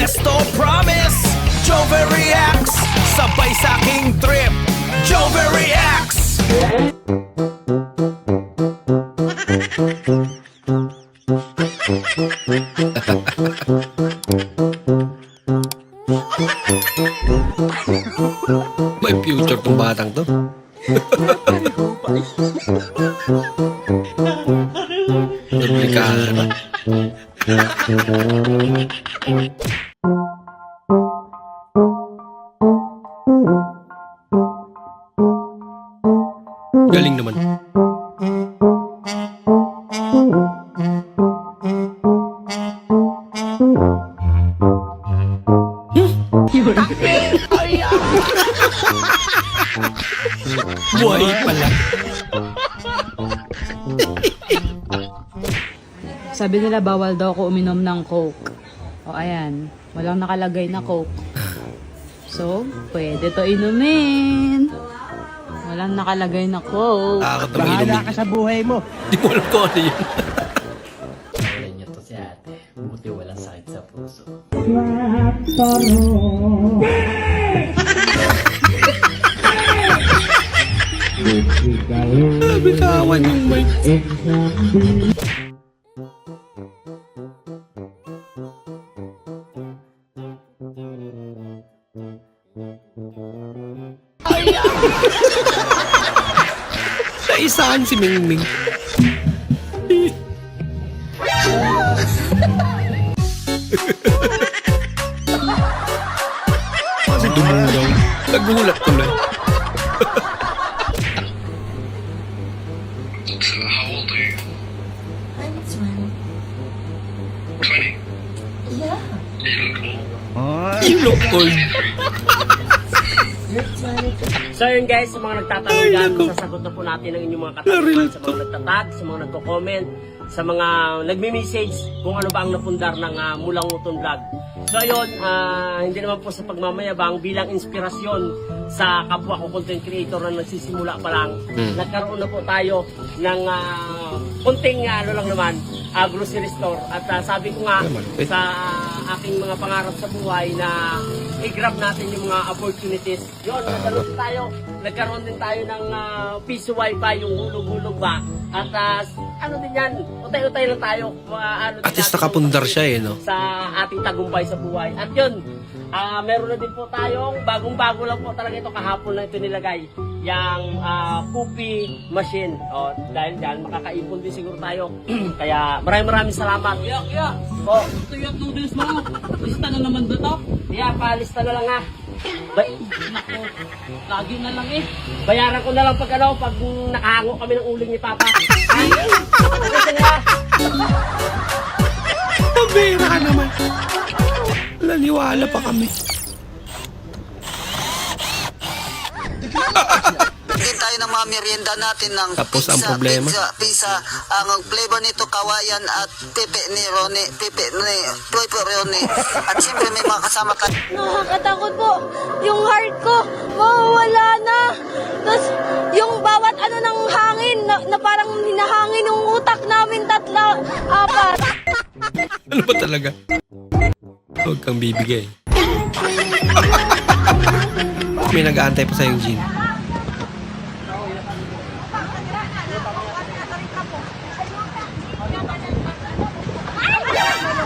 Resto promise, Jover reacts. Sabay sa aking trip, Jover reacts. May future tong batang to. Duplikado. Galing naman. Buhay pala. Sabi nila bawal daw ako uminom ng Coke. O ayan, walang nakalagay na Coke. So, pwede to inumin. Walang nakalagay na Coke. Takot na mainumin. Bahala ka sa buhay mo. Di mo alam kung ano yun. Ayan niyo to si ate. Buti walang sakit sa puso. Sabi kawan yung mic. Naisahan si Mingming. Kasi dumulaw. Nagulat ko na. How old are you? I'm 20. 20. Yeah, You look old. You look old. you're 20. So yun guys, sa mga nagtatanong Ay, dyan, naku. sasagot na po natin ang inyong mga Naril katanungan sa to. mga nagtatag, sa mga nagko-comment, sa mga nagme-message kung ano ba ang napundar ng Mulang Utong Vlog. So ayun, hindi naman po sa pagmamayabang, bilang inspirasyon sa kapwa ko content creator na nagsisimula pa lang, nagkaroon na po tayo ng kunting ano lang naman, grocery store. At sabi ko nga malupit. sa aking mga pangarap sa buhay na i-grab natin yung mga opportunities. Yun, nagkaroon din tayo ng piso wifi, yung hulog-hulog ba. At ano din yan, utay-utay lang tayo. At least nakapundar siya eh, no? Sa ating tagumpay sa buhay. At yun, meron na din po tayong bagong-bago lang po talaga ito, kahapon lang ito nilagay, yung poopy machine. O, dahil dyan, makakaipon din siguro tayo. Kaya maraming salamat. Kaya, o, ito yung noodles mo. Lista na naman ba ito? Kaya, palista na lang ha. Nako, lagi na lang eh. Bayaran ko na lang pag nakahango kami ng uling ni Papa. Ay, kasi nga. Pabira ka naman. Naniwala pa kami. Din tayo ng mga merienda natin ng Tapos pizza, ang problema? pizza. Ang flavor nito kawayan at pepe ni Rone. At siyempre may mga kasama tayo. Nakakatakot po. Yung heart ko, mawawala na. Tapos, yung bawat ano ng hangin, na parang hinahangin yung utak namin, 3, 4. Ano ba talaga? Huwag kang bibigay. May nag-aantay pa sa'yo, Jean.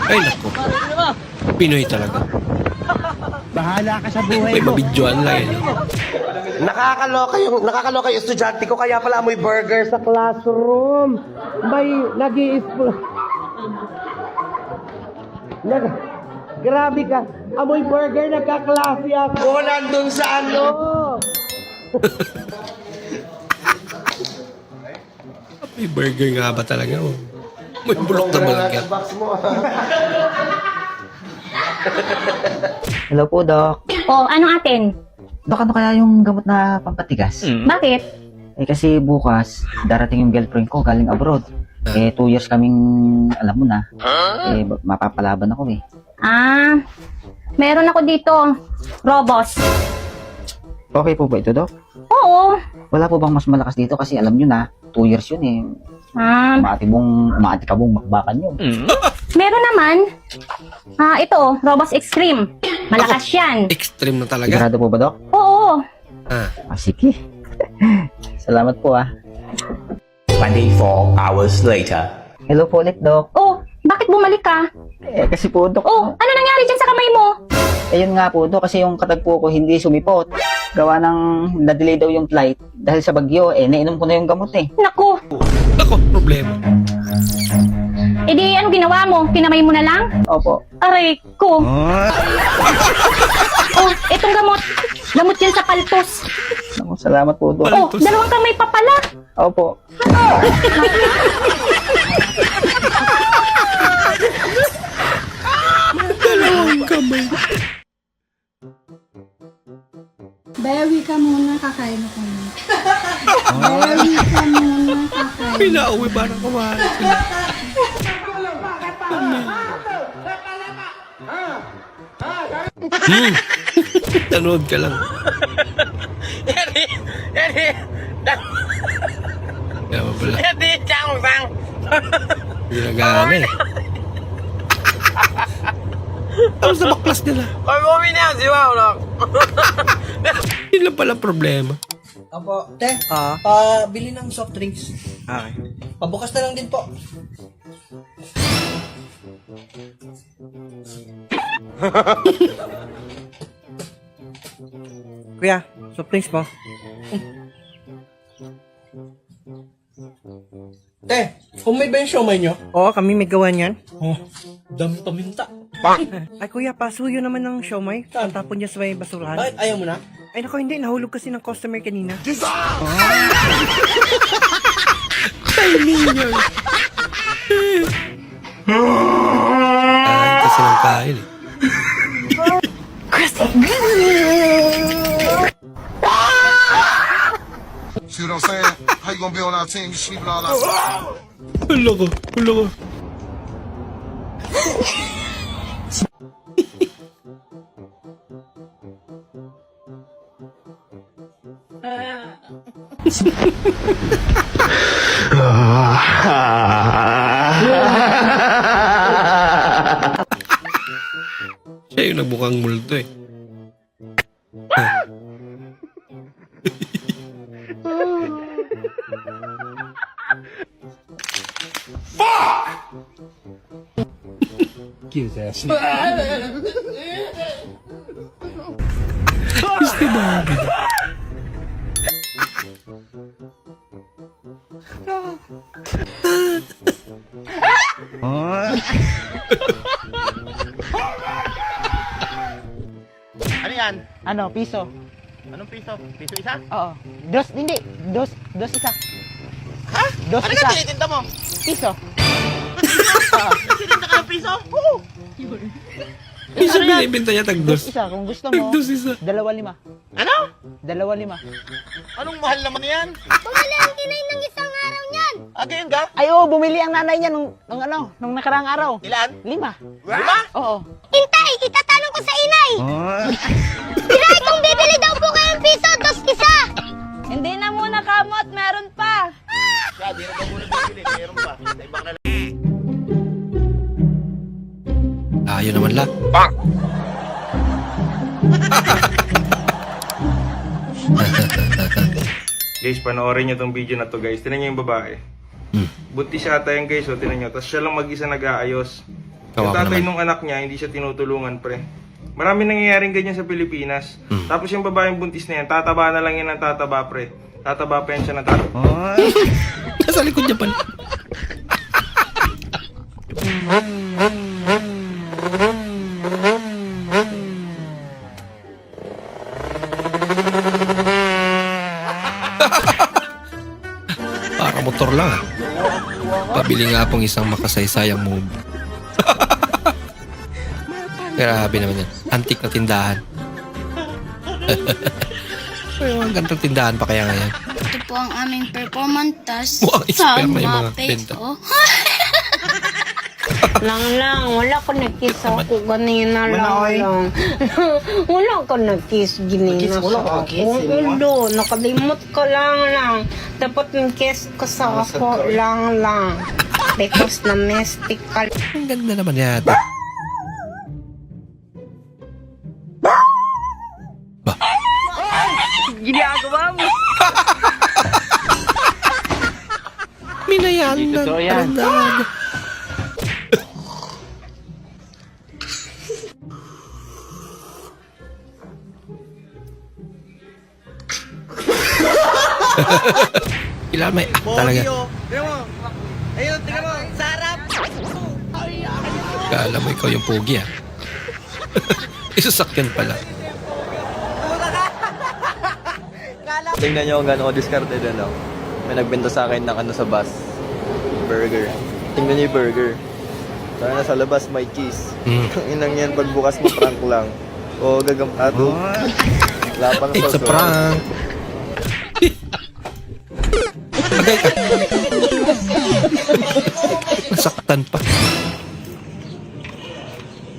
Ay, naku. Pinoy talaga. Bahala ka sa buhay May mo. mabidyoan lang eh. Nakakaloka yung estudyante ko, kaya pala amoy burger sa classroom. May Grabe ka. Amoy burger, nagkaklase ako. Nandun sa ano. May burger nga ba talaga? Oh. May bulok na malagyan. Box mo. Hello po, Doc. Oh, anong atin? Doc, ano kaya yung gamot na pampatigas? Bakit? Eh kasi bukas, darating yung girlfriend ko galing abroad. Eh, 2 years kaming, alam mo na. Eh, mapapalaban ako eh. Meron ako dito. Robos. Okay po ba ito, Doc? Oo. Wala po bang mas malakas dito? Kasi alam nyo na, 2 years yun eh. Umaati kabong makbakan yun. Meron naman. Ito oh, Robos Extreme. Malakas yan. Extreme na talaga. Sigurado po ba, Dok? Oo. Sige. Salamat po, 24 hours later. Hello po ulit, Dok. Oh, bakit bumalik ka? Kasi po, Dok. Oh, ano nangyari dyan sa kamay mo? Ayun nga po, Dok, kasi yung katagpo ko hindi sumipot. Gawa ng na-delay daw yung flight dahil sa bagyo, nainom ko na yung gamot eh. Naku. Ako, problema. E di, ano ginawa mo? Pinamay mo na lang? Opo. Aray ko. Oh, itong gamot. Gamot yan sa paltos. Naku, salamat po, Dok. Oh, dalawang kamay pa pala. Opo. Dalawang kamay. Bayawi ka muna, kakain ako muna. Bayawi ka muna, kakain. Pinauwi para kumain sila. Tanood ka lang. Kaya pa pala. Ginagana eh. Tapos na baklas nila. Yun lang pala problema. Opo, te. Bili ng soft drinks. Okay. Pabukas na lang din po. Kuya, soft drinks po. Te, kung may ba yung siomay nyo? Oo, kami may gawa niyan. Oh, dami paminta. Ay kuya, pasuyo naman ng siomay. Saan? Tapon niya sa may basurahan. Bakit? Ayaw mo na? Ay nako, hindi. Nahulog kasi ng customer kanina. Timing yun. Kahit kasi ng kain eh. See what I'm saying? How you gonna be on our team? You sleeping all out. Hulo ko, hulo ko. Siya yung nagbukang multo eh. Cute ass. Gusto ba? Ano yan? Ano, piso? Anong piso? Piso isa? Oo. Hindi. Dos isa. Ha? Dos Ano isa. nga tinitinda mo? Piso. Tinitinda ka ng piso? Oo. Piso binibenta niya tagdos. Isa, kung gusto mo. Tagdos isa. 2.5. Ano? 2.5. Anong mahal naman yan? Bumili ang kinay ng isang araw niyan. Agayon ka? Ay, oo, bumili ang nanay niya nung nakaraang araw. Ilan? 5. 5? Oo. Hintay, itatanong ko sa inay. Inay, kung bibili daw po kayong piso, dos isa. Hindi na muna kamot, meron pa. Di na ba muna bibili? Meron pa. Sa ibang na Ayun naman lang. Guys, panoorin nyo tong video na to guys. Tinan nyo yung babae. Buntis siya ata yan guys. O, tinan nyo. Tapos siya lang mag-isa nag-aayos. Yung Kawawa tatay naman. nung anak niya, hindi siya tinutulungan pre. Marami nangyayaring ganyan sa Pilipinas. Tapos yung babaeng buntis na yan, tataba na lang yan ng tataba pre. Tataba pa yan siya ng tataba. Nasa likod niya pala. Para motor lang ah. Pabili nga pong isang makasaysayang move. Grabe naman yan. Antik na tindahan. Ay, ang gantong tindahan pa kaya ngayon. Ito po ang aming performance task Mukhang expert na yung mga benta. Lang, wala ko na-kiss ako ganina lang. Wala ko na-kiss ganina sa ako. Ulo, nakalimot ko lang. Dapat yung kiss ko sa ako lang. because na mystical. Ang ganda naman yata. Ba? Ginagawa mo. Minayan na. Alam. Kailangan may talaga. Ayun, tingnan mo, sarap! Kala mo ikaw yung pogi ah. Isasakyan pala. Tingnan nyo kung gano'n ko discarded ano. May nagbenta sa akin ng ano sa bus. Burger. Tingnan nyo yung burger. Sana nasa labas may cheese. Inang yan pagbukas mo prank lang. O gagampato. Wala pang It's a sauce. prank. Agay ka. Nasaktan pa.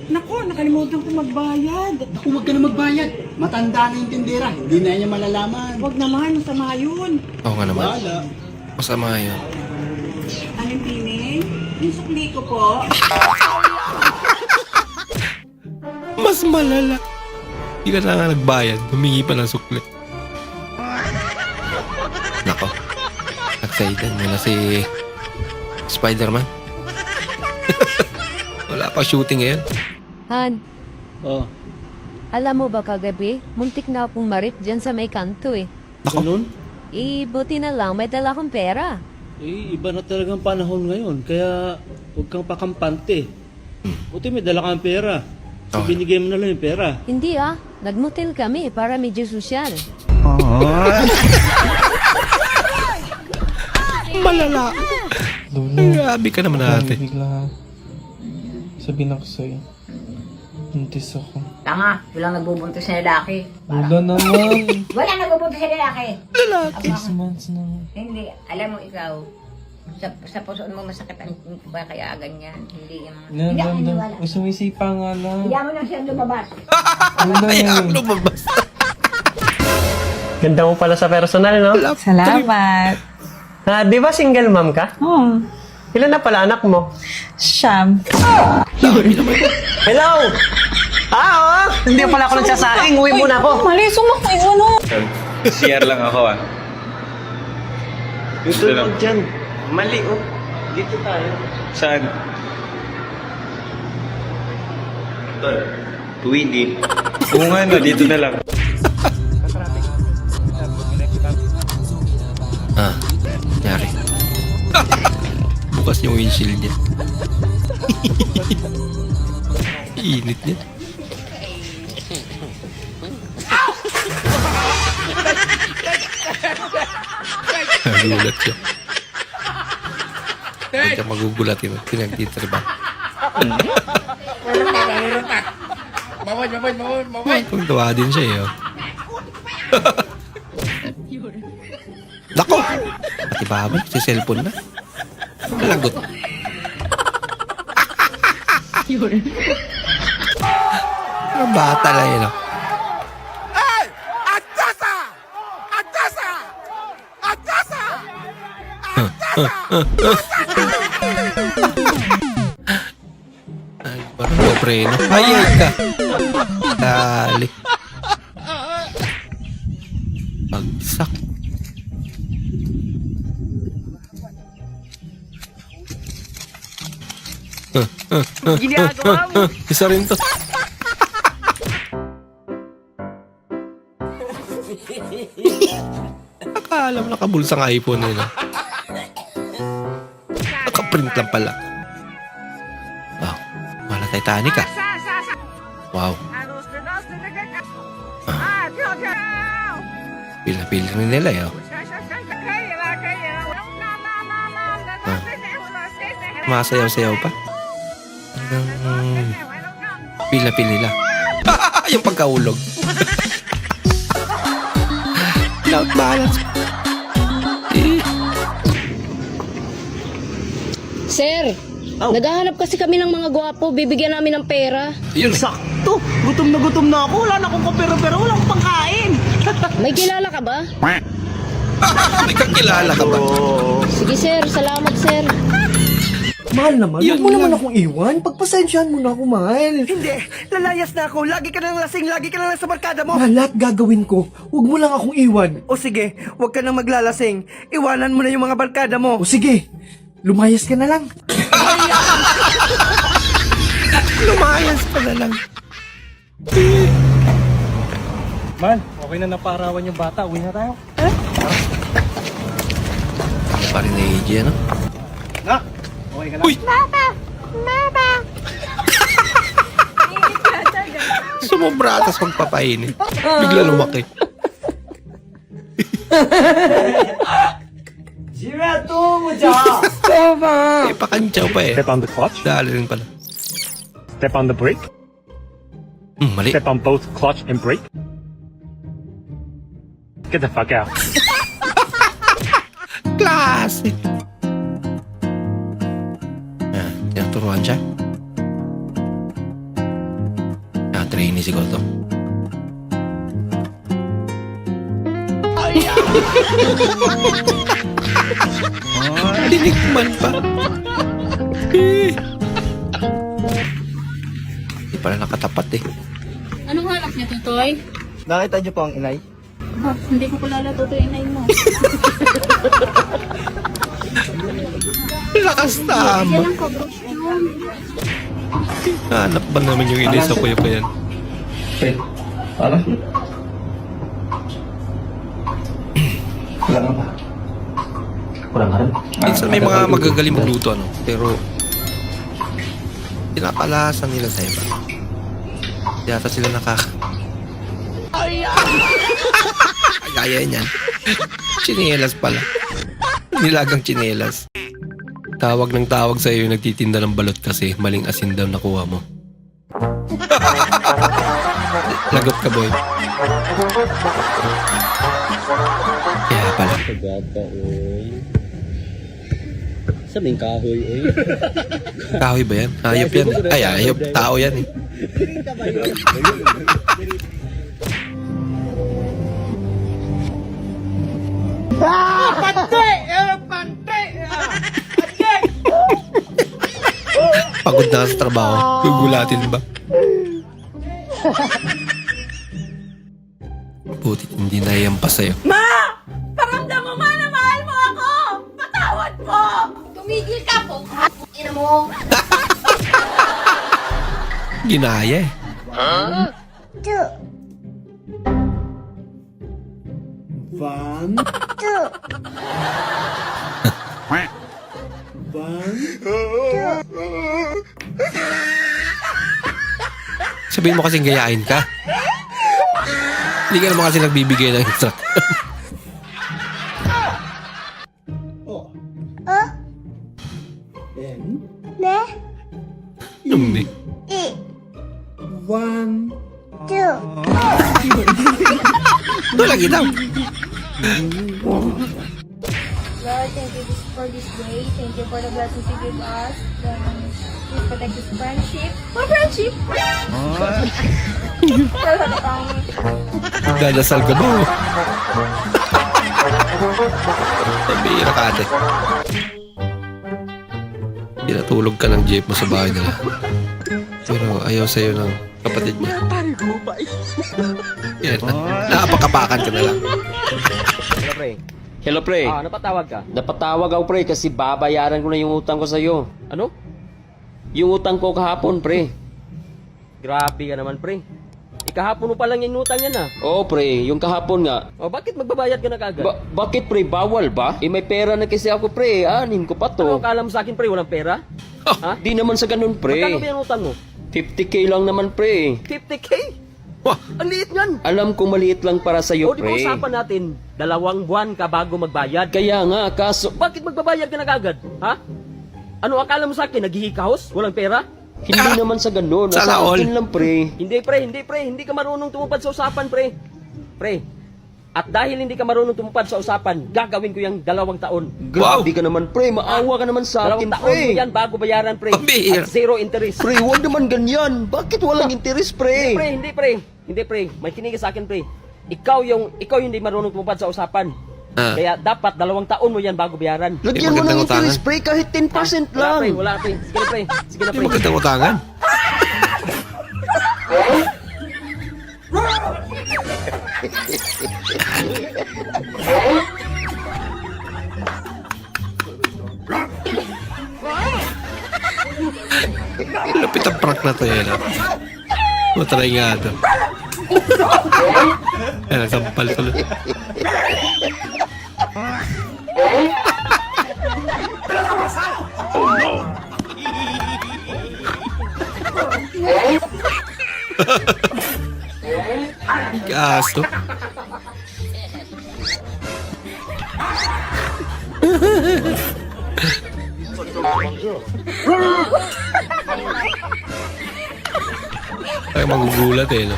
Naku, nakalimutan ko magbayad. Naku, huwag ka na magbayad. Matanda na yung tindera. Hindi na niya malalaman. Huwag naman, masama yun. Oo nga naman. Wala. Masama yun. Anong tining? Yung sukli ko po. Mas malala. Hindi ka na nga nagbayad. Humingi pa ng sukli. Nako. Excited mo na si Spider-Man. Wala pa shooting ngayon. Han, Oh. alam mo ba kagabi, muntik na akong marit dyan sa may kanto eh. Ganun? Buti na lang, may dala akong pera. Eh, iba na talagang panahon ngayon. Kaya huwag kang pakampante. Buti may dala kang pera. So, Okay. binigay mo na lang yung pera. Hindi nagmotel kami para medyo sosyal. Malala. Grabe ka naman ate. Bigla sabihin ako sa'yo. Buntis ako. Tanga, walang nagbubuntis sa lalaki. Wala naman. Walang nagbubuntis sa lalaki. Lalaki. 6 months na. Hindi, alam mo ikaw, sa pusoon mo masakit ang ba kaya ganyan. Hindi yung hindi ako naniwala. Sumisipa nga lang. Kaya mo lang siyang lumabas. Ayaw lumabas. Ganda mo pala sa personal, no? Salamat. Di ba single mom ka? Oh, Ilan na pala anak mo? Siyam. Hello! Oo! Hindi pala ako nagsasaing. Uwi muna ako. Mali, sumakay mo no. CR lang ako ah. Dito lang dyan. Mali, oh. Dito tayo. Saan? Tol, Windy. Oo nga no, dito na lang. Nangyari. Bukas yung windshield niya. Init niya. Nagulat siya. Huwag siya magugulat yun. Pinagtitriba. Kung tawa din siya eh. Oh. Nako! Pati babay, si cellphone na. Lagot. Ang bata lang yun. Ay, parang no preno. Ayay ka. Dali. Pagsak. Ginagawa mo. Isa rin to. Akala mo nakabulsang iPhone nila. Nakaprint lang pala. Wow. Wala Titanic ah. Wow. Pila-pila rin nila eh. Oh. Masayaw-sayaw pa. Pila-pila nila. Yung pagkaulog. Out balance. Sir, naghahanap kasi kami ng mga gwapo. Bibigyan namin ng pera. Yun. Sakto. Gutom na ako. Wala na akong kapero-pero. Wala akong pangkain. May kilala ka ba? May kakilala ka ba? Sige sir, salamat sir. Mahal naman, Yun huwag mo naman lang. akong iwan. Pagpasensyahan mo na ako, mahal. Hindi, lalayas na ako. Lagi ka nang lasing, lagi ka nang sa barkada mo. Mahal, lahat gagawin ko. Huwag mo lang akong iwan. O sige, huwag ka nang maglalasing. Iwanan mo na yung mga barkada mo. O sige, lumayas ka na lang. Lumayas ka na lang. Mahal, okay na naparawan yung bata. Uwi na tayo. Pa rin na AJ, ano? Na, okay ka lang? Uy! Sumobra tas magpapainit. Bigla lumaki. Eh, pakantsaw pa eh. Step on the clutch. Dali rin pala. Step on the brake. Mali. Step on both clutch and brake. Get the fuck out. Klase! Tinuturuan siya. Trainee siguro to. Dinikman pa. Hindi pala nakatapat eh. Anong hanap niya, Tutoy? Nakita niyo po ang inay? Hindi ko kilala, Tutoy, inay mo. Lakas tama. Hanap ba naman yung inay sa kuya ko yan? Ano? Kurang ka rin? Minsan may mga magagaling magluto, ano? Pero pinapalasan nila sa iba. Yata sila Gaya niyan. Chinelas pala. Nilagang chinelas. Tawag ng tawag sa iyo yung nagtitinda ng balot kasi maling asin daw nakuha mo. Lagot ka, boy. Kaya pala. Kagata, oy. Sa may kahoy, oy. Kahoy ba yan? Hayop yan. Ay, hayop. Tao yan eh. Pagod na ka sa trabaho. Gugulatin ba? Butit hindi naiampas sa'yo. Ma! Paramdam mo, ma, na mahal mo ako! Patawad po! Tumigil ka po! Ina mo! Ginaya eh. Two. One. Two. Sabihin mo kasing gayahin ka. Hindi ka naman kasi nagbibigay ng instruction. Ne? Hindi. One. Two. Ito lagi daw. Lord, thank you for this day. Thank you for the blessings you give us. Please protect this friendship. My friendship! Dadasal ka ba? Sabira ka ate. Pinatulog ka ng jeep mo sa bahay nila. Pero ayaw sa'yo ng kapatid niya. Yan, nakapakapakan ka na lang. Hello, pre. Hello, pre. Napatawag ka? Napatawag ako, pre, kasi babayaran ko na yung utang ko sa'yo. Ano? Yung utang ko kahapon, pre. Grabe ka naman, pre. Ikahapon mo pa lang yung utang yan, ah. Oo, pre. Yung kahapon nga. O, bakit magbabayad ka na kagad? Bakit, pre? Bawal ba? May pera na kasi ako, pre. Anin ko pa to. Ano akala mo sa akin, pre? Walang pera? Ha? Di naman sa ganun, pre. Magkano ba yung utang mo? 50k lang naman, pre. 50k? Wah, ang liit yan. Alam ko maliit lang para sa'yo, pre. O, di ba usapan natin, 2 buwan ka bago magbayad? Kaya nga, kaso... Bakit magbabayad ka na kagad? Ha? Ano akala mo sa akin? Naghihikahos? Walang pera? Hindi naman sa ganun. Sa akin lang, pre. Hindi, pre. Hindi ka marunong tumupad sa usapan, pre. Pre. At dahil hindi ka marunong tumupad sa usapan, gagawin ko yung 2 taon. Grabe ka naman, pre. Maawa ka naman sa akin, 2 taon mo yan bago bayaran, pre. At 0 interest. Pre, huwag naman ganyan. Bakit walang interest, pre? Hindi, pre. May kinig ka sa akin, pre. Ikaw yung hindi marunong tumupad sa usapan. Kaya dapat 2 taon mo yan bago bayaran. Lagyan mo ng interest, pre, kahit 10% Wala, pre. lang. Wala, pre. Sige na, pre. Sige na, Hindi pre. magandang utangan. Lapit ang prank na to yan. Matry nga ito. Ayan, sampal tuloy. Gasto. Ay, magugulat eh, no?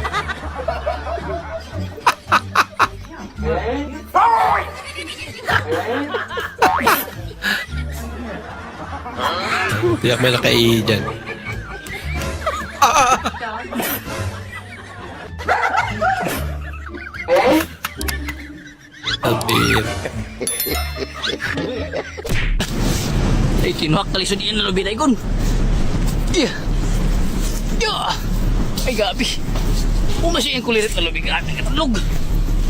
Tiyak may nakaihi dyan. Albir. Ay, kinuhak talisod yun na lubitay kun. Yeah. Yeah. Ay, gabi. Umasya yung kulirit na lubig ka ating katalog.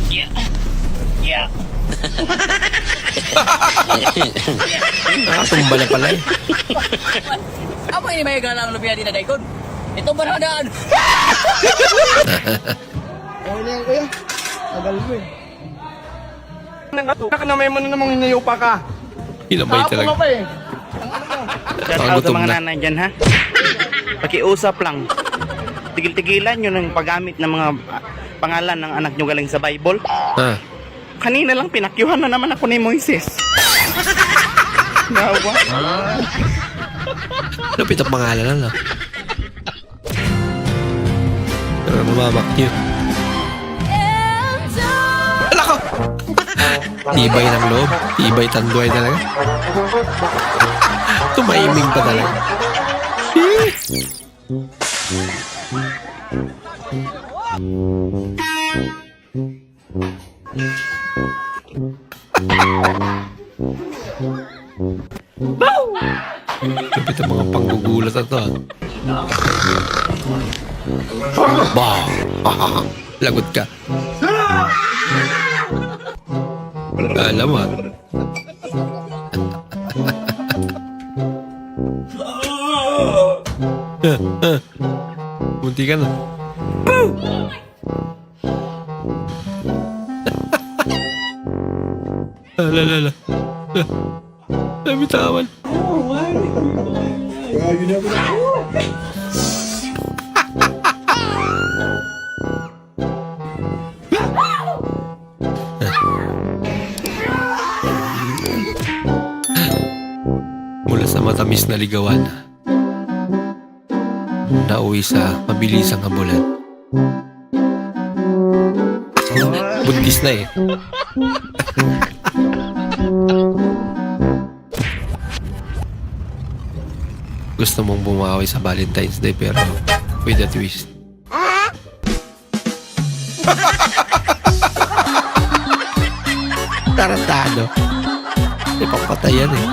Yeah. Yeah. Nakatumba na pala eh. Apa ini may gana ang lubiya din na daikon? Ito ba nadaan? Ano yan, kuya? Tagal mo eh. Nakanamay mo na namang hinayupa ka. Hinabay talaga. pa eh. Shout out sa mga nanay dyan, ha? Pakiusap lang. Tigil-tigilan nyo ng paggamit ng mga pangalan ng anak nyo galing sa Bible. Ah. Kanina lang pinakyuhan na naman ako ni Moises. Nawa. Lapit ang pangalan na lang. Pero mamamakyo. Ala ko! Tibay ng loob. Tibay tanduay talaga. Tumaiming pa talaga. Lapit ang mga panggugulat na to. Bah! Lagot ka. Alam mo. Munti ka na. Alala. Bitawan. Mula sa matamis na ligawan, nauwi sa mabilisang habulan. Buntis na eh. Gusto mong bumawi sa Valentine's Day pero with a twist. Tarantado. Ipapatayan eh.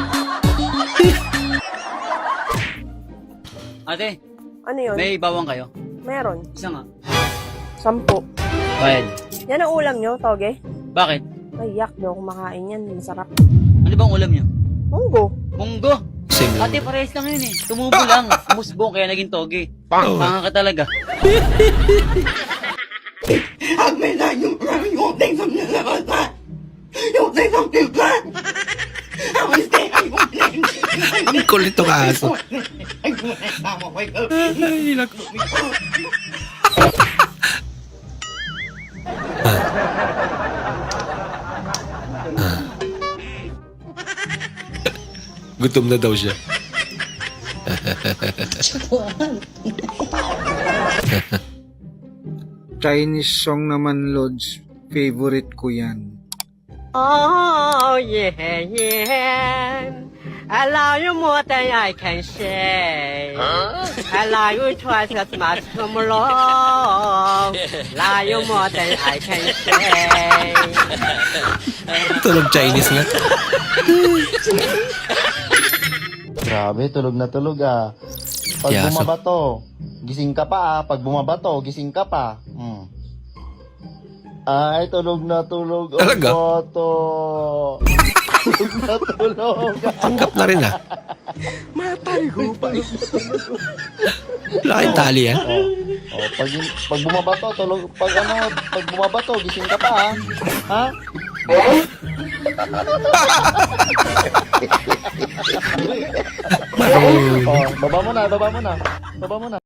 Ate, Ano yun? may bawang kayo? Meron. Isa nga. 10. Bayad. Yan ang ulam nyo, Toge? Bakit? Ay, yak. Di ako kumakain yan. Masarap. Ano bang ulam niyo? Munggo. Munggo. Same lang. Ate, parehas lang yun eh. Tumubo lang. Umusbong kaya naging toge. Panga ka talaga. Ang kulit ng aso. Ay, naku. Gutom na daw siya. Chinese song naman, Lods. Favorite ko yan. Oh, yeah, yeah. I love you more than I can say. I love you twice as much tomorrow. Love you more than I can say. Tulog Chinese nga. Grabe, tulog na tulog ah. Pag Yaso. bumabato, gising ka pa ah. Pag bumabato, gising ka pa. Ay, tulog na tulog. Talaga? Ang boto. Tulog na tulog. Tanggap na rin ah. Matay ko pa. Wala kayong tali ah. Pag bumabato, tulog. Pag bumabato, gising ka pa ah. Ha? Marunong. Baba mo na. Baba mo na.